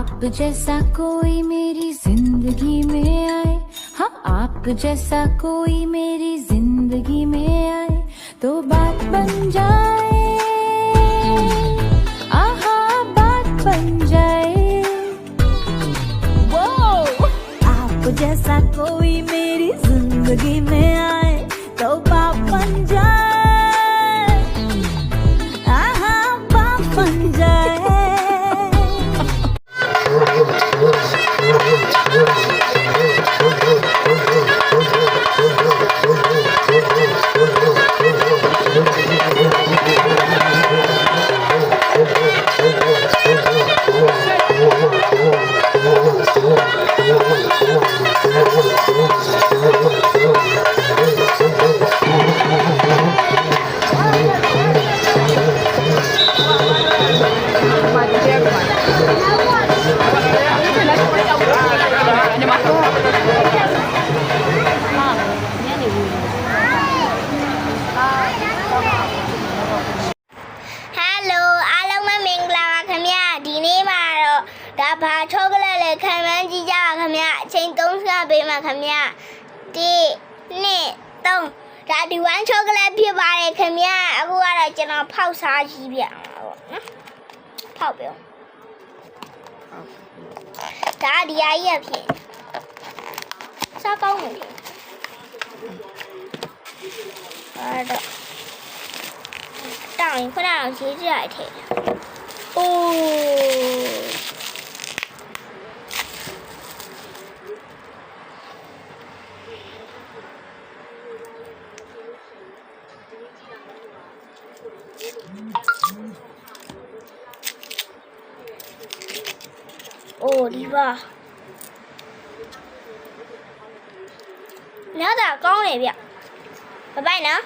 आप जैसा कोई मेरी जिंदगी में आए हाँ आप जैसा कोई मेरी जिंदगी में आए तो बात बन जाए आहा बात बन जाए वो आप जैसा कोई मेरी जिंदगी में आए तो बात बन जाए आहा बात बन जाए Hello အားလုံးပဲမင်္ဂလာပါခင်ဗျာဒီနေ့မှာတော့ဒါဘာချောကလက်လေးခံမှန်းကြည့်ကြပါခင်ဗျာအချိန်3ဆပေးပါခင်ဗျာ1 2 3ဒါဒီဝမ်းချောကလက်ဖြစ်ပါတယ်ခင်ဗျာအခုကတော့ကျွန်တော်ဖောက်စားကြည့်ပြအောင်ပါပေါ့နော်ဖောက်ပြောဒါဒီအကြီးရဖြစ်စားကောင်းတယ်အဲ့တော့တောင်းရင်ခုနကရေးကြရတဲ့အိုးအိုးဒီပါနောက်တော့ကောင်းတယ်ဗျဘိုင်နော်